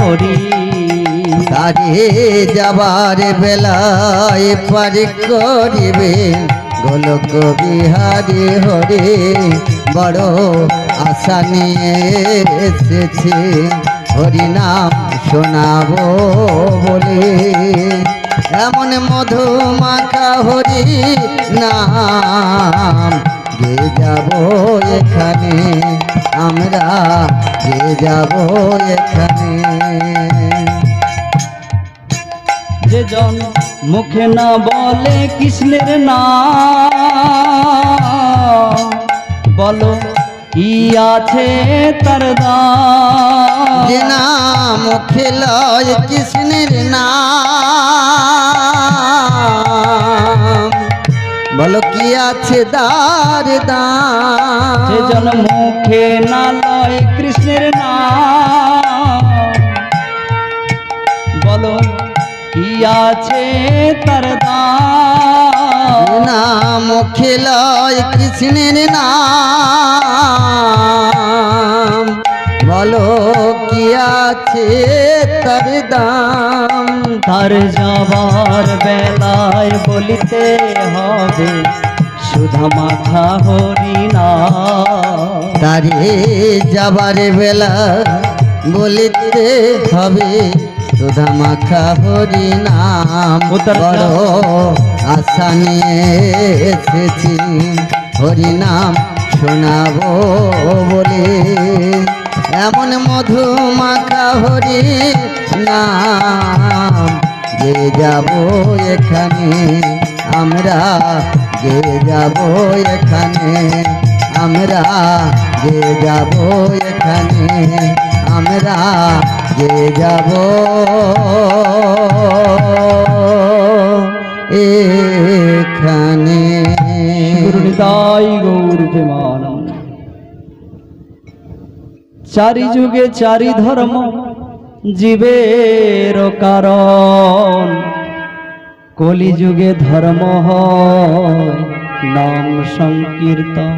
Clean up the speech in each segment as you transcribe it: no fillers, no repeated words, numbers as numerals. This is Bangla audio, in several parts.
হরি। তারে যাবার বেলায় পারি করিবে গোলক বিহারী হরি। বড় আশা নিয়ে এসেছি হরি নাম শোনাবো বলে। এমন মধু মাখা হরি নাম গে যাব এখানে, আমরা গে যাব এখানে। যে জন মুখে না বলে কৃষ্ণের নাম, বলো কি আছে তার দাম। যে নাম মুখে লয় কৃষ্ণের নাম, বলো কি আছে তার দাম। যে জন মুখে না লয় কৃষ্ণের নাম, বলো কি আছে তার দাম। নাম মুখে লয় কৃষ্ণের নাম, বলো কি আছে তার দাম। তার যাবার বেলায় বলিতে হবে সুধা মাখা হরি নাম। তারে যাবার বেলা বলিতে হবে সুধা মাখা হরি নাম। বড় আশা নিয়ে এসেছি হরি নাম শোনাবো বলে। এমন মধু মাখা হরি নাম গে যাব এখানে, আমরা গে যাব এখানে, আমরা গে যাব এখানে, আমরা গে যাব এখানে। গুরুনিতাই গৌর প্রেমানন্দ। চারি যুগে চারি ধর্ম জীবের কারণ, কলি যুগে ধর্ম হয় নাম সংকীর্তন।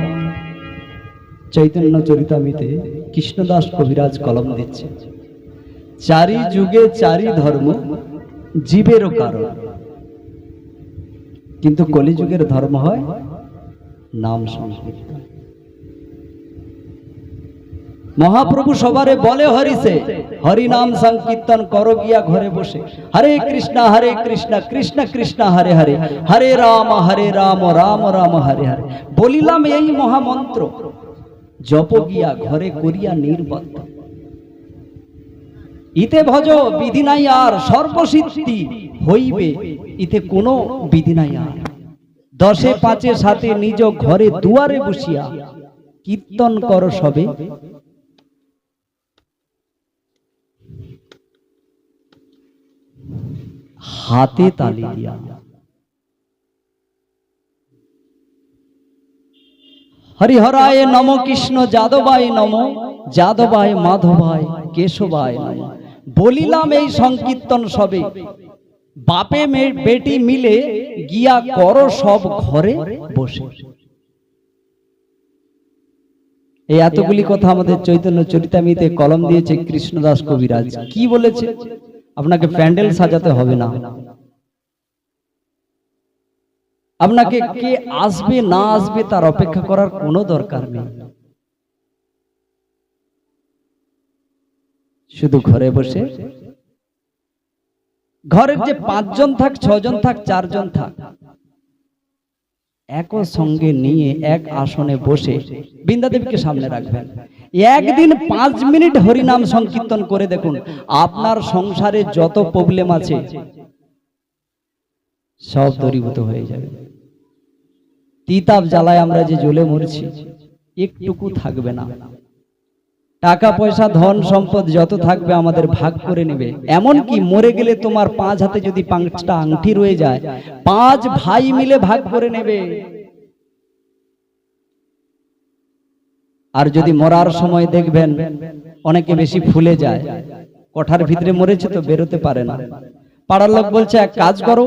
চৈতন্য চরিতামৃতে কৃষ্ণদাস কবিরাজ কলম দিচ্ছে, চারি যুগে চারি ধর্ম জীবের কারণ, কিন্তু কলিযুগের ধর্ম হয় নাম সংকীর্তন। মহাপ্রভু সবারে বলে হরিছে, হরি নাম সংকীর্তন করো গিয়া ঘরে বসে। হরে কৃষ্ণ কৃষ্ণ কৃষ্ণ হরে হরে, হরে রাম রাম রাম হরে হরে। বলিলাম এই মহামন্ত্র, জপ গিয়া ঘরে করিয়া নির্বদ্ধ। ইতে ভজ বিধি নাই আর, সর্বসিদ্ধি হইবে ইতে কোনো বিধি নাই আর। 10 5 7 নিজ ঘরে দুয়ারে বসিয়া কীর্তন কর সবে, হাতে তালি দিয়া। হরিহরায় নম, কৃষ্ণ যাদবায় নম, যাদবায় মাধবায় কেশবায় নম। বলিলাম এই সংকীর্তন সবে, বাপে বেটি মিলে গিয়া করো সব ঘরে বসে। এই এতগুলি কথা আমাদের চৈতন্য চরিতামৃতে কলম দিয়েছে কৃষ্ণদাস কবিরাজ। কি বলেছে? আপনাকে প্যান্ডেল সাজাতে হবে না, আপনাকে কে আসবে না আসবে তার অপেক্ষা করার কোনো দরকার নেই। শুধু ঘরে বসে, ঘরের যে 5 জন থাক, 6 জন থাক, 4 জন থাক, এক সঙ্গে নিয়ে এক আসনে বসে বৃন্দাদেবীকে সামনে রাখবেন। একদিন 5 মিনিট হরিনাম সংকীর্তন করে দেখুন, আপনার সংসারে যত প্রবলেম আছে সব দূরীভূত হয়ে যাবে। তিতাব জ্বালায় আমরা যে জ্বলে মরছি, একটুকু থাকবে না। টাকা পয়সা ধন সম্পদ যত থাকবে আমাদের ভাগ করে নেবে। এমন কি মরে গেলে তোমার 5 হাতে যদি 5টা আংটি রয়ে যায়, 5 ভাই মিলে ভাগ করে নেবে। আর যদি মরার সময় দেখবেন অনেকে বেশি ফুলে যায়, কোঠার ভিতরে মরেছে তো বেরোতে পারে না। পাড়ার লোক বলছে এক কাজ করো,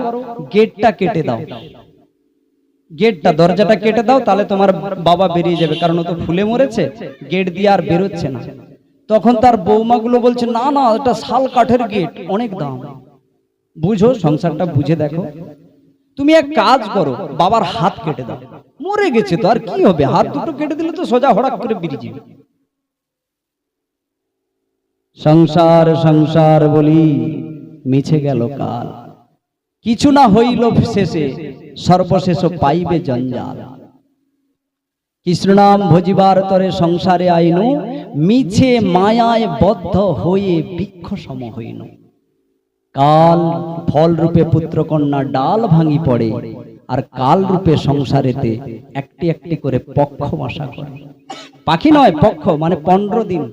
গেটটা কেটে দাও, গেটটা দরজাটা কেটে দাও, তাহলে তোমার বাবা বেরিয়ে যাবে, কারণ ও তো ফুলে মরেছে, গেট দিয়ে আর বেরোচ্ছে না। তখন তার বৌমাগুলো বলছে, না না, এটা শাল কাঠের গেট, অনেক দাম। বুঝো, সংসারটা বুঝে দেখো। তুমি এক কাজ করো, বাবার হাত কেটে দাও। মরে গেছে তো, আর কি হবে, হাত দুটো কেটে দিলে তো সোজা হড়াক করে বেরিয়ে যাবে। সংসার সংসার বলি মিছে গেল কাল, কিছু না হইল শেষে, সর্বশেষ পাইবে জঞ্জাল। কৃষ্ণ নাম ভজিবার তরে সংসারে আইনু, মিছে মায়ায় বদ্ধ হয়ে বৃক্ষ সম হইন। কাল ফল রূপে পুত্র কন্যা ডাল ভাঙি পড়ে, আর কাল রূপে সংসারেতে একটি একটি করে পক্ষ বাসা করে। পাখি নয়, পক্ষ, মানে 15 দিন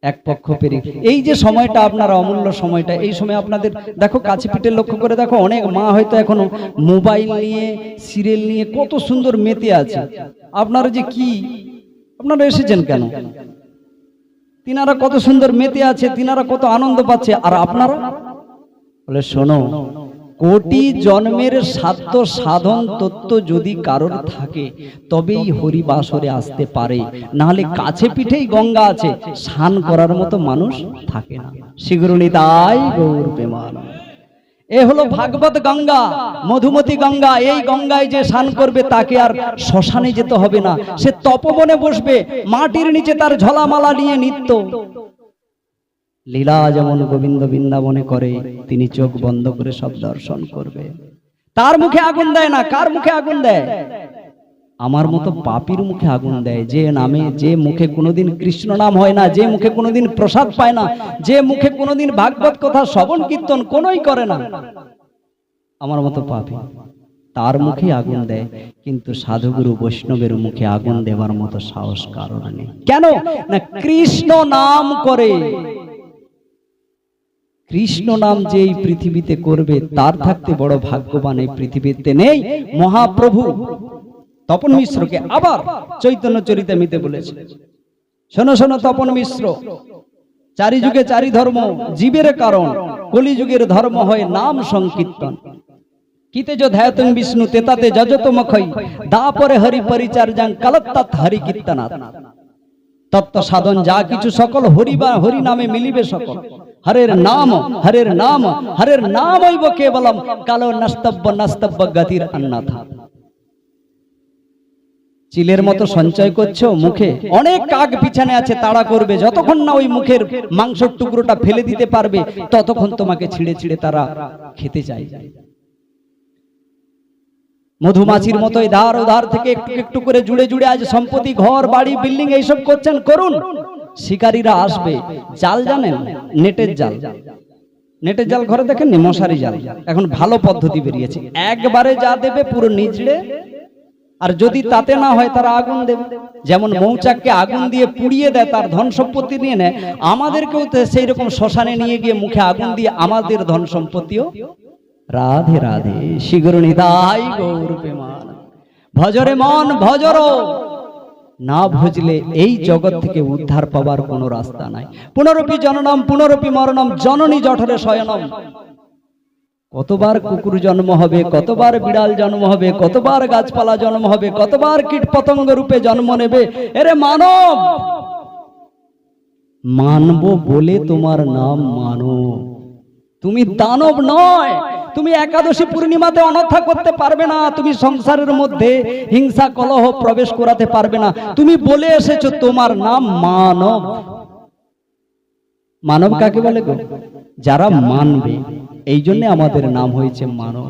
এক পক্ষ পেরে। এই যে সময়টা আপনারা অমূল্য সময়টা, এই সময় আপনাদের দেখো কাছে পিঠে লক্ষ্য করে দেখো, অনেক মা হয়তো এখনো মোবাইল নিয়ে সিরিয়াল নিয়ে কত সুন্দর মেতে আছে। আপনারা যে কি, আপনারা এসেছেন কেন? তিনারা কত সুন্দর মেতে আছে, তিনারা কত আনন্দ পাচ্ছে, আর আপনারা বলে শোনো, কোটি জন্মের সাধ্য সাধন তত্ত্ব যদি কারোর থাকে তবেই হরিবাসরে আসতে পারে, নাহলে কাছে পিঠেই গঙ্গা আছে, স্নান করার মতো মানুষ থাকে না। শীঘ্রই তাই গৌর প্রেমান। এ হলো ভাগবত গঙ্গা, মধুমতি গঙ্গা। এই গঙ্গায় যে স্নান করবে তাকে আর শ্মশানে যেতে হবে না, সে তপবনে বসবে, মাটির নিচে তার ঝলামালা নিয়ে নিত্য লীলা যেমন গোবিন্দ বৃন্দাবনে করে, তিনি চোখ বন্ধ করে সব দর্শন করবে। তার মুখে আগুন দেয় না। কার মুখে আগুন দেয়? আমার মতো পাপীর মুখে আগুন দেয়, যে নামে, যে মুখে কোনোদিন কৃষ্ণ নাম হয় না, যে মুখে কোনোদিন প্রসাদ পায় না, যে মুখে কোনোদিন ভাগবত কথা শ্রবণ কীর্তন কোনোই করে না, আমার মতো পাপী, তার মুখে আগুন দেয়। কিন্তু সাধুগুরু বৈষ্ণবের মুখে আগুন দেওয়ার মতো সাহস কারণ নেই। কেন না? কৃষ্ণ নাম করে। কৃষ্ণ নাম যে এই পৃথিবীতে করবে, তার থাকতে বড় ভাগ্যবান এই পৃথিবীতে নেই। মহাপ্রভু তপন মিশ্রকে আবার চৈতন্য চরিতামৃতে বলেছে, শোনো শোনো তপন মিশ্র, চারি যুগে চারি ধর্ম জীবের কারণ, কলিযুগের ধর্ম হয় নাম সংকীর্তন। কিতে যো ধ্যায়তং বিষ্ণু তেতাতে যজতমখৈ, দাপরে হরি পরিচার্যাং কালত্তাৎ হরি কীর্তনাৎ। তত্ত্ব সাধন যা কিছু সকল হরি বা হরি নামে মিলিবে সকল। হরের নাম হরের নাম হরের নাম হইব কেবলম, কালো নাস্তব্য নাস্তব্য গতির অন্যথা। চিলের মতো সঞ্চয় করছো মুখে, অনেক কাক পিছনে আছে, তাড়া করবে। যতক্ষণ না ওই মুখের মাংসের টুকরোটা ফেলে দিতে পারবে, ততক্ষণ তোমাকে ছিঁড়ে ছিঁড়ে তারা খেতে চায়। মধুমাছির মতো ধার ও ধার থেকে একটু একটু করে জুড়ে জুড়ে আজ সম্পত্তি, ঘর বাড়ি, বিল্ডিং এইসব করছেন, করুন। শিকারীরা আসবে। জাল জানেন? নেটের জাল। নেটের জাল ঘরে দেখেননি? মশারি জাল। এখন ভালো পদ্ধতি বেরিয়েছে, একবারে যা দেবে পুরো নিচড়ে, আর যদি তাতে না হয় তারা আগুন দেবে। যেমন মৌচাককে আগুন দিয়ে পুড়িয়ে দেয়, তার ধন সম্পত্তি নিয়ে নেয়, আমাদেরকেও তো সেই রকম শ্মশানে নিয়ে গিয়ে মুখে আগুন দিয়ে আমাদের ধন সম্পত্তিও। রাধে রাধে, শীঘ্র নিতাই গৌর প্রেমান। ভজরে মন ভজর, না ভজলে এই জগৎ থেকে উদ্ধার পাবার কোনো রাস্তা নাই। পুনরপি জননম পুনরপি মরণম, জননী জঠরে শয়নম। কতবার কুকুর জন্ম হবে, কতবার বিড়াল জন্ম হবে, কতবার গাছপালা জন্ম হবে, কতবার কীট পতঙ্গ রূপে জন্ম নেবে। এরে মানব, মানব বলে তোমার নাম মানব, তুমি দানব নয়। তুমি একাদশী পূর্ণিমাতে অনর্থা করতে পারবে না, তুমি সংসারের মধ্যে হিংসা কলহ প্রবেশ করাতে পারবে না। তুমি বলে এসেছো তোমার নাম মানব। মানব কাকে বলে গো? যারা মানবে। এই জন্য আমাদের নাম হয়েছে মানব।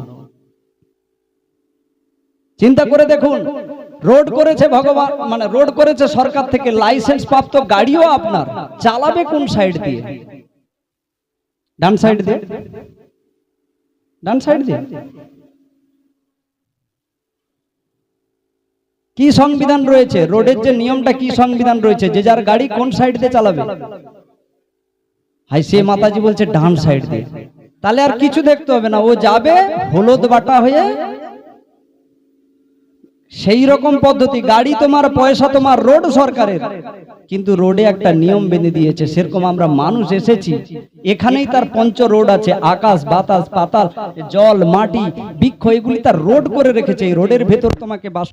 চিন্তা করে দেখুন, রোড করেছে ভগবান, মানে রোড করেছে সরকার থেকে, লাইসেন্স প্রাপ্ত গাড়িও আপনার, চালাবে কোন সাইড দিয়ে? ডান সাইড দিয়ে, ডান সাইড দিয়ে। কি সংবিধান রয়েছে? রোডের যে নিয়মটা, কি সংবিধান রয়েছে? যে যার গাড়ি কোন সাইড দিয়ে চালাবে। হাই সে মাতাজি বলছে ডান সাইড দিয়ে, তাহলে আর কিছু দেখতে হবে না, ও যাবে হলুদ বাটা হয়ে। সেই রকম পদ্ধতি, গাড়ি তোমার, পয়সা তোমার, রোড সরকারের, কিন্তু রোডে একটা নিয়ম বেঁধে দিয়েছে। সেরকম আমরা মানুষ এসেছি, এখানেই তার পঞ্চ রোড আছে, আকাশ বাতাস পাতাল, জল মাটি বৃক্ষ, এগুলি তার রোড করে রেখেছে। এই রোডের ভেতর তোমাকে বাস